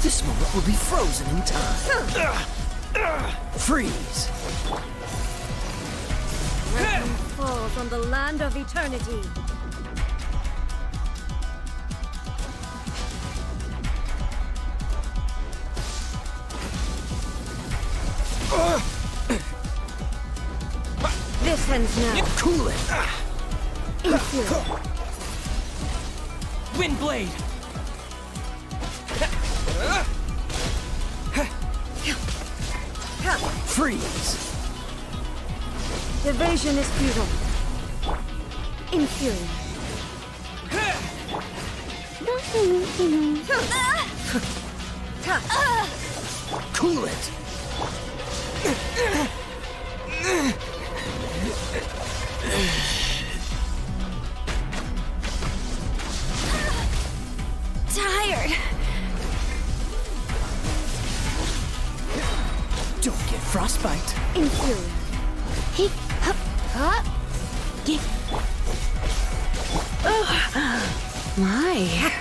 This moment will be frozen in time. Freeze! Lightning falls on the land of eternity. This ends now. Cool it! Inferior. Windblade! Freeze! Evasion is futile. Inferior. Cool it! Tired. Don't get frostbite. Inferior. He, hup, huh? Get. My.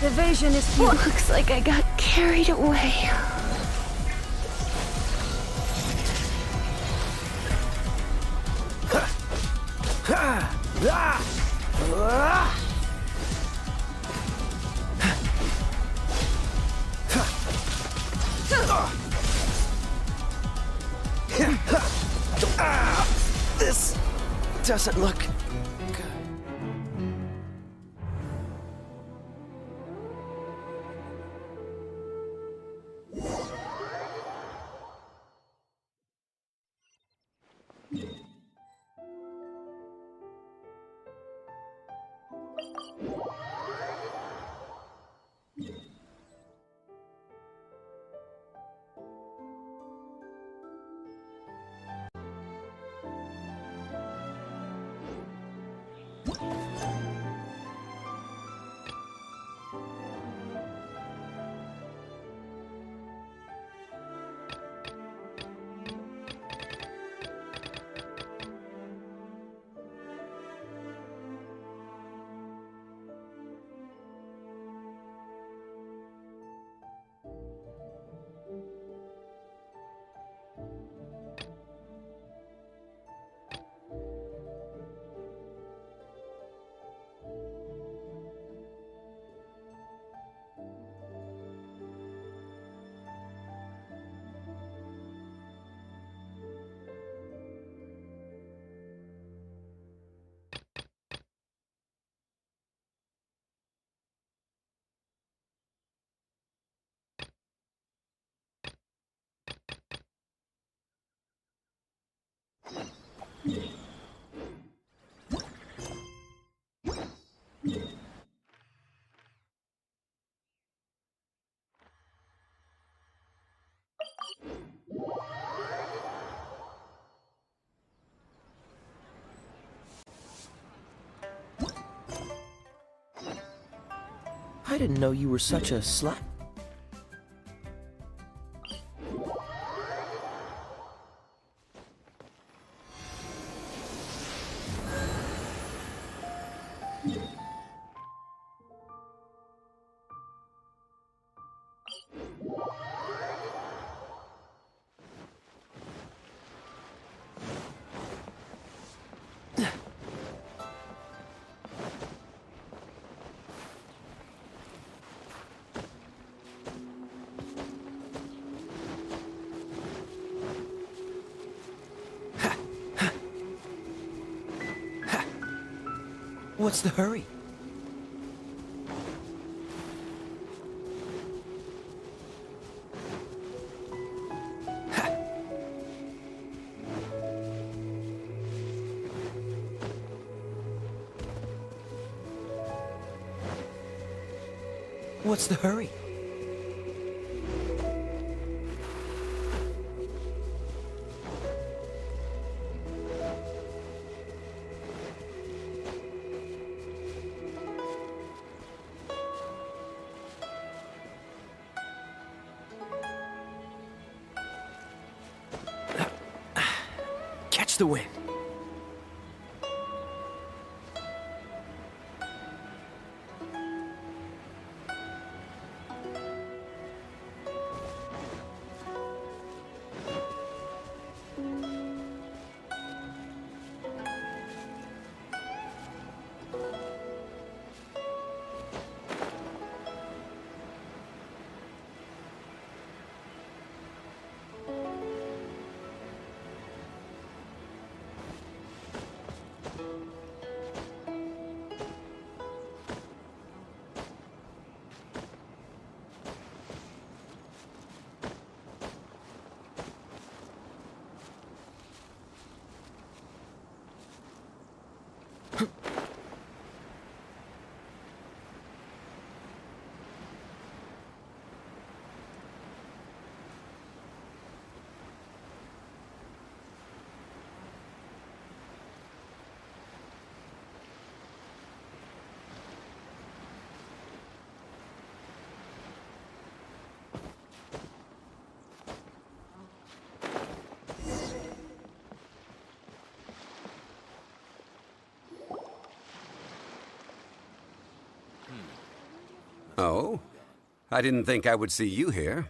Evasion is futile. Looks like I got carried away. This doesn't look good. I didn't know you were such a slack. What's the hurry? What's the hurry? Catch the wind. Oh? I didn't think I would see you here.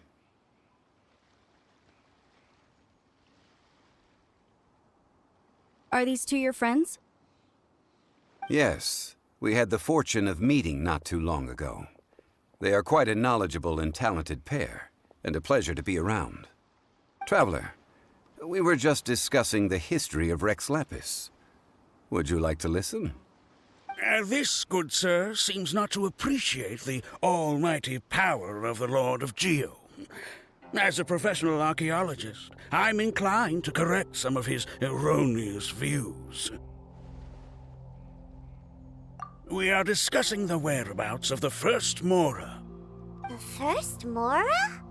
Are these two your friends? Yes. We had the fortune of meeting not too long ago. They are quite a knowledgeable and talented pair, and a pleasure to be around. Traveler, we were just discussing the history of Rex Lapis. Would you like to listen? This, good sir, seems not to appreciate the almighty power of the Lord of Geo. As a professional archaeologist, I'm inclined to correct some of his erroneous views. We are discussing the whereabouts of the first Mora. The first Mora?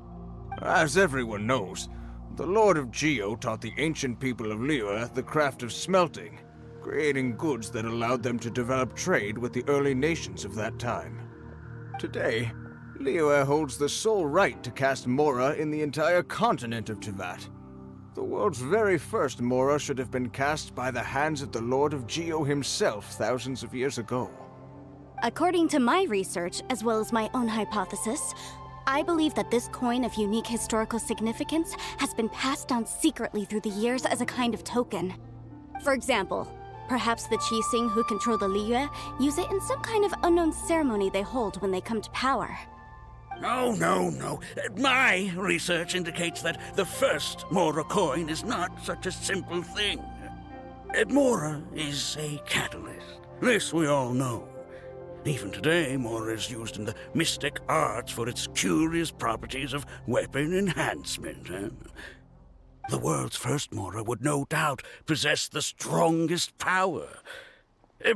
As everyone knows, the Lord of Geo taught the ancient people of Liyue the craft of smelting, creating goods that allowed them to develop trade with the early nations of that time. Today, Liyue holds the sole right to cast Mora in the entire continent of Teyvat. The world's very first Mora should have been cast by the hands of the Lord of Geo himself thousands of years ago. According to my research, as well as my own hypothesis, I believe that this coin of unique historical significance has been passed down secretly through the years as a kind of token. For example, perhaps the Qixing who control the Liyue use it in some kind of unknown ceremony they hold when they come to power. Oh, no. My research indicates that the first Mora coin is not such a simple thing. Mora is a catalyst. This we all know. Even today, Mora is used in the mystic arts for its curious properties of weapon enhancement. The world's first Mora would no doubt possess the strongest power.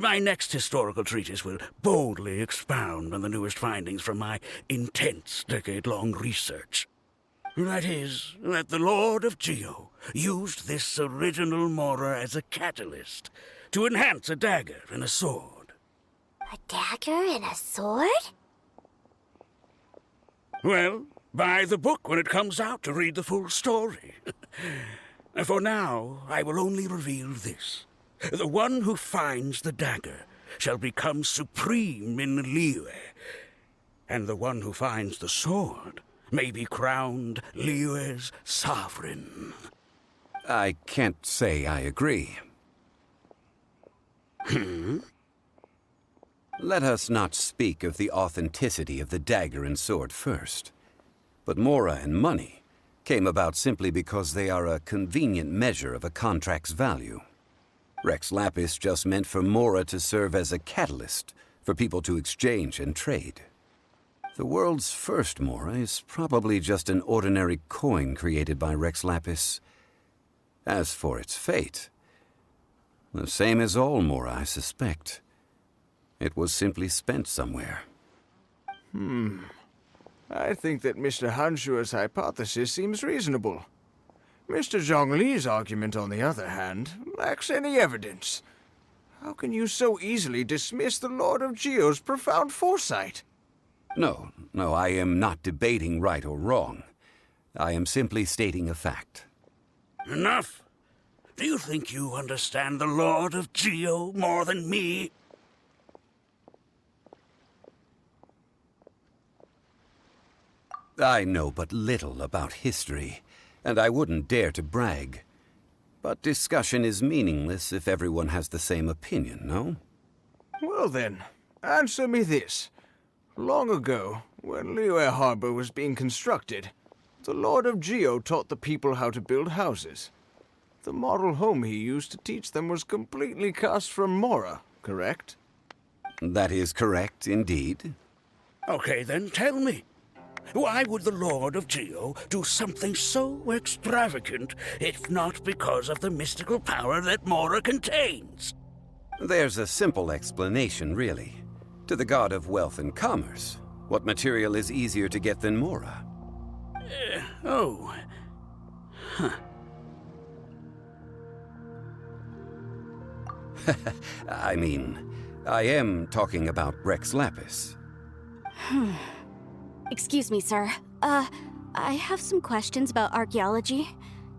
My next historical treatise will boldly expound on the newest findings from my intense decade-long research. That is, that the Lord of Geo used this original Mora as a catalyst to enhance a dagger and a sword. A dagger and a sword? Well, buy the book when it comes out to read the full story. For now, I will only reveal this. The one who finds the dagger shall become supreme in Liyue, and the one who finds the sword may be crowned Liyue's sovereign. I can't say I agree. Let us not speak of the authenticity of the dagger and sword first. But Mora and money came about simply because they are a convenient measure of a contract's value. Rex Lapis just meant for Mora to serve as a catalyst for people to exchange and trade. The world's first Mora is probably just an ordinary coin created by Rex Lapis. As for its fate, the same as all Mora, I suspect. It was simply spent somewhere. I think that Mr. Hanshua's hypothesis seems reasonable. Mr. Zhongli's argument, on the other hand, lacks any evidence. How can you so easily dismiss the Lord of Geo's profound foresight? No, I am not debating right or wrong. I am simply stating a fact. Enough! Do you think you understand the Lord of Geo more than me? I know but little about history, and I wouldn't dare to brag. But discussion is meaningless if everyone has the same opinion, no? Well then, answer me this. Long ago, when Liyue Harbor was being constructed, the Lord of Geo taught the people how to build houses. The model home he used to teach them was completely cast from Mora, correct? That is correct, indeed. Okay, then tell me. Why would the Lord of Geo do something so extravagant if not because of the mystical power that Mora contains? There's a simple explanation, really. To the god of wealth and commerce, what material is easier to get than Mora? I mean, I am talking about Rex Lapis. Excuse me, sir. I have some questions about archaeology.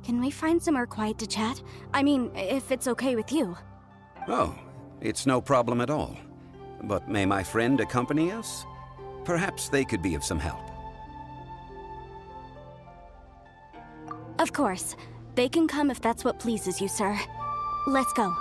Can we find somewhere quiet to chat? I mean, if it's okay with you. Oh, it's no problem at all. But may my friend accompany us? Perhaps they could be of some help. Of course. They can come if that's what pleases you, sir. Let's go.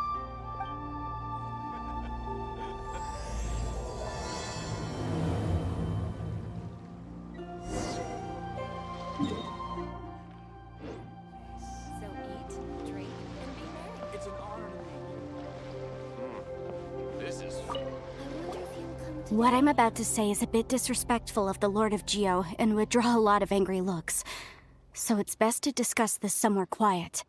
What I'm about to say is a bit disrespectful of the Lord of Geo and would draw a lot of angry looks. So it's best to discuss this somewhere quiet.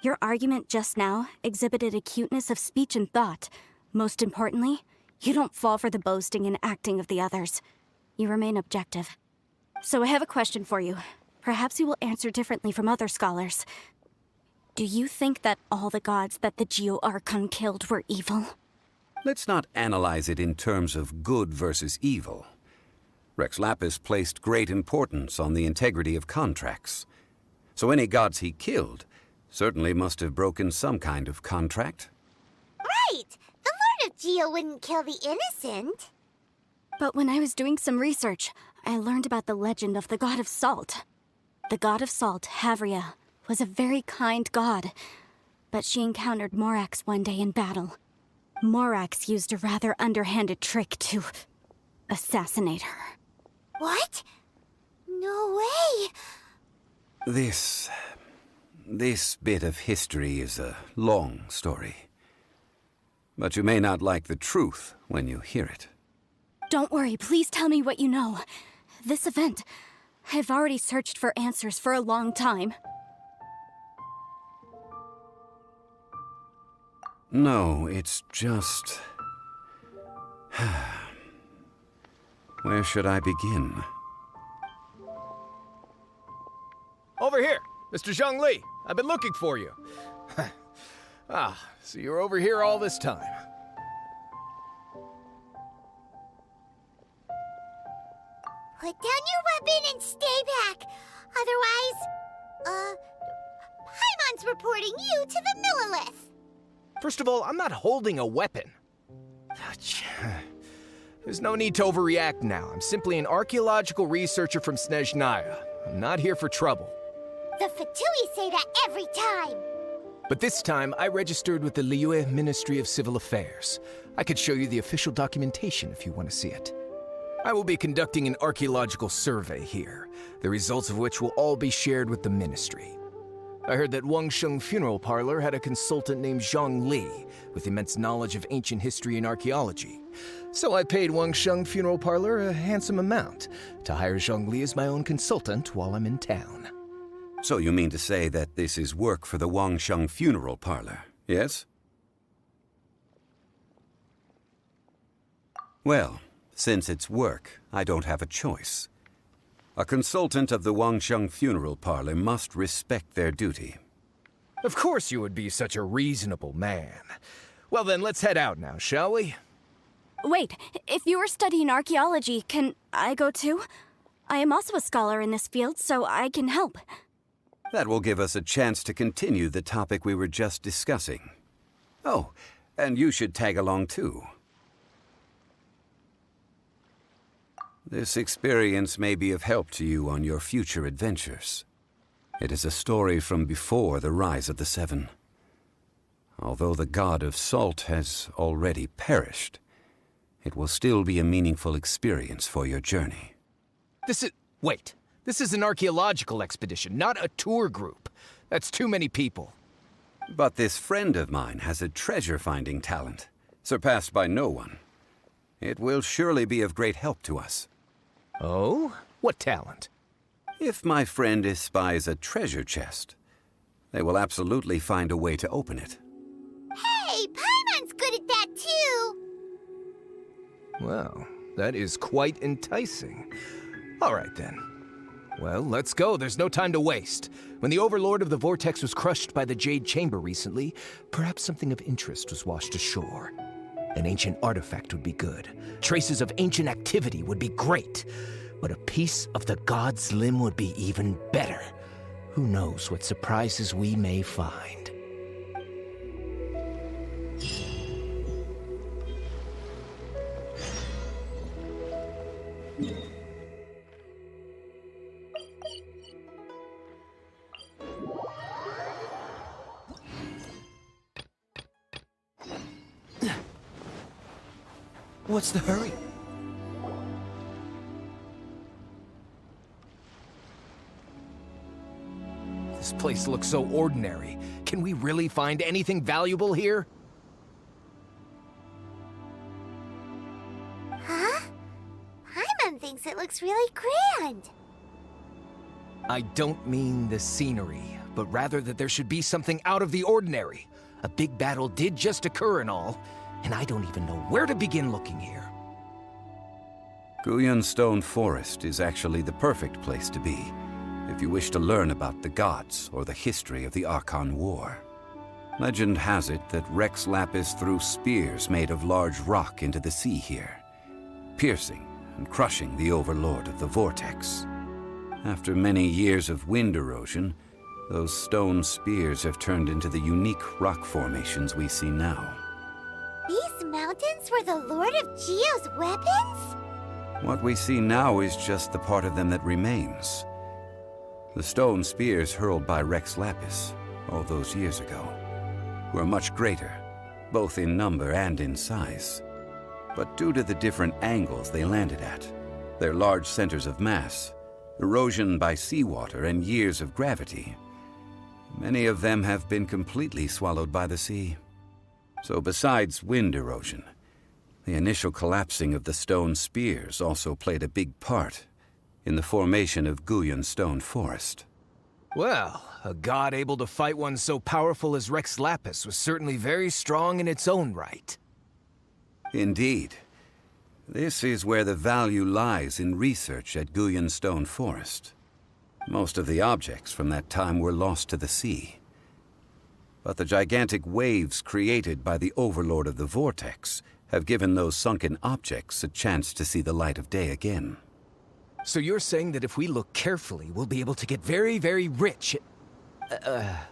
Your argument just now exhibited acuteness of speech and thought. Most importantly, you don't fall for the boasting and acting of the others. You remain objective. So I have a question for you. Perhaps you will answer differently from other scholars. Do you think that all the gods that the Geo Archon killed were evil? Let's not analyze it in terms of good versus evil. Rex Lapis placed great importance on the integrity of contracts. So any gods he killed certainly must have broken some kind of contract. Right! The Lord of Geo wouldn't kill the innocent. But when I was doing some research, I learned about the legend of the god of salt. The god of salt, Havria, was a very kind god. But she encountered Morax one day in battle. Morax used a rather underhanded trick to assassinate her. What? No way! This bit of history is a long story. But you may not like the truth when you hear it. Don't worry, please tell me what you know. This event, I've already searched for answers for a long time. No, it's just... Where should I begin? Over here, Mr. Zhongli. I've been looking for you. So you're over here all this time. Put down your weapon and stay back. Otherwise, Paimon's reporting you to the Millilith. First of all, I'm not holding a weapon. There's no need to overreact now. I'm simply an archaeological researcher from Snezhnaya. I'm not here for trouble. The Fatui say that every time. But this time, I registered with the Liyue Ministry of Civil Affairs. I could show you the official documentation if you want to see it. I will be conducting an archaeological survey here, the results of which will all be shared with the ministry. I heard that Wangsheng Funeral Parlor had a consultant named Zhang Li with immense knowledge of ancient history and archaeology. So I paid Wangsheng Funeral Parlor a handsome amount to hire Zhang Li as my own consultant while I'm in town. So you mean to say that this is work for the Wangsheng Funeral Parlor, yes? Well, since it's work, I don't have a choice. A consultant of the Wangsheng Funeral Parlor must respect their duty. Of course you would be such a reasonable man. Well then, let's head out now, shall we? Wait, if you are studying archaeology, can I go too? I am also a scholar in this field, so I can help. That will give us a chance to continue the topic we were just discussing. Oh, and you should tag along too. This experience may be of help to you on your future adventures. It is a story from before the rise of the Seven. Although the god of salt has already perished, it will still be a meaningful experience for your journey. Wait. This is an archaeological expedition, not a tour group. That's too many people. But this friend of mine has a treasure-finding talent, surpassed by no one. It will surely be of great help to us. Oh? What talent? If my friend espies a treasure chest, they will absolutely find a way to open it. Hey, Paimon's good at that too. Well, that is quite enticing. All right then. Well, let's go. There's no time to waste. When the Overlord of the Vortex was crushed by the Jade Chamber recently, perhaps something of interest was washed ashore. An ancient artifact would be good. Traces of ancient activity would be great. But a piece of the god's limb would be even better. Who knows what surprises we may find. What's the hurry? This place looks so ordinary. Can we really find anything valuable here? Huh? Paimon thinks it looks really grand. I don't mean the scenery, but rather that there should be something out of the ordinary. A big battle did just occur and all, and I don't even know where to begin looking here. Guyun Stone Forest is actually the perfect place to be if you wish to learn about the gods or the history of the Archon War. Legend has it that Rex Lapis threw spears made of large rock into the sea here, piercing and crushing the Overlord of the Vortex. After many years of wind erosion, those stone spears have turned into the unique rock formations we see now. These mountains were the Lord of Geo's weapons? What we see now is just the part of them that remains. The stone spears hurled by Rex Lapis all those years ago were much greater, both in number and in size. But due to the different angles they landed at, their large centers of mass, erosion by seawater, and years of gravity, many of them have been completely swallowed by the sea. So besides wind erosion, the initial collapsing of the stone spears also played a big part in the formation of Guyun Stone Forest. Well, a god able to fight one so powerful as Rex Lapis was certainly very strong in its own right. Indeed. This is where the value lies in research at Guyun Stone Forest. Most of the objects from that time were lost to the sea. But the gigantic waves created by the Overlord of the Vortex have given those sunken objects a chance to see the light of day again. So you're saying that if we look carefully, we'll be able to get very, very rich.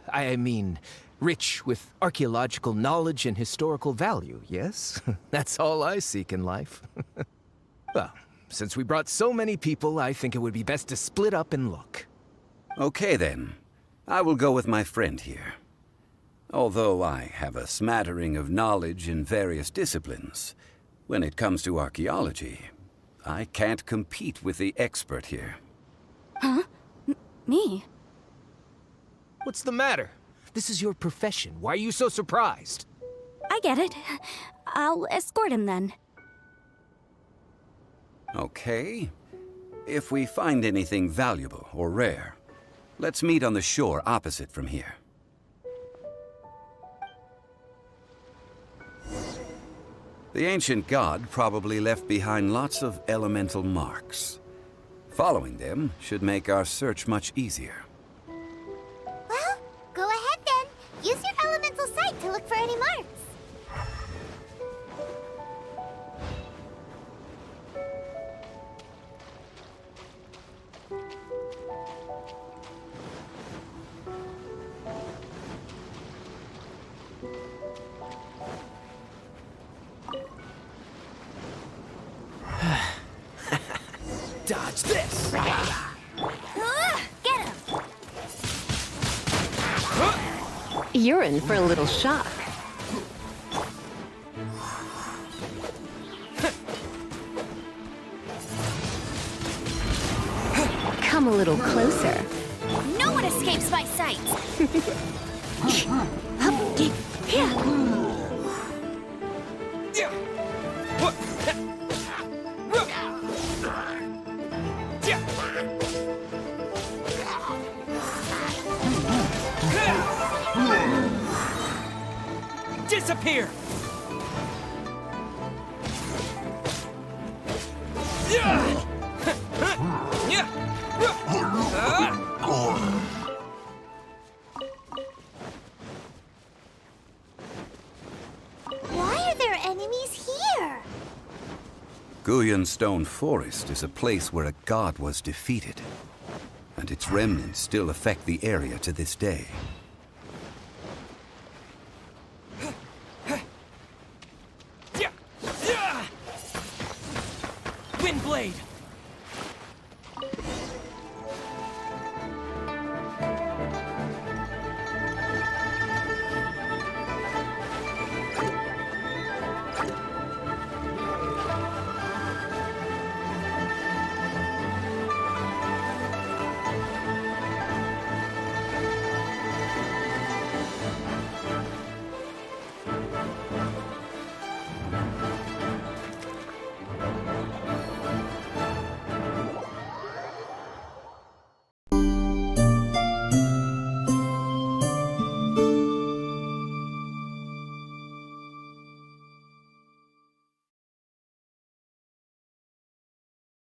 I mean, rich with archaeological knowledge and historical value, yes? That's all I seek in life. Well, since we brought so many people, I think it would be best to split up and look. Okay then. I will go with my friend here. Although I have a smattering of knowledge in various disciplines, when it comes to archaeology, I can't compete with the expert here. Huh? Me? What's the matter? This is your profession. Why are you so surprised? I get it. I'll escort him then. Okay. If we find anything valuable or rare, let's meet on the shore opposite from here. The ancient god probably left behind lots of elemental marks. Following them should make our search much easier. Well, go ahead then. Use your elemental sight to look for any marks. Dodge this! Get him! You're in for a little shock. Come a little closer. No one escapes my sight! Disappear! Why are there enemies here? Guyun Stone Forest is a place where a god was defeated, and its remnants still affect the area to this day. Windblade!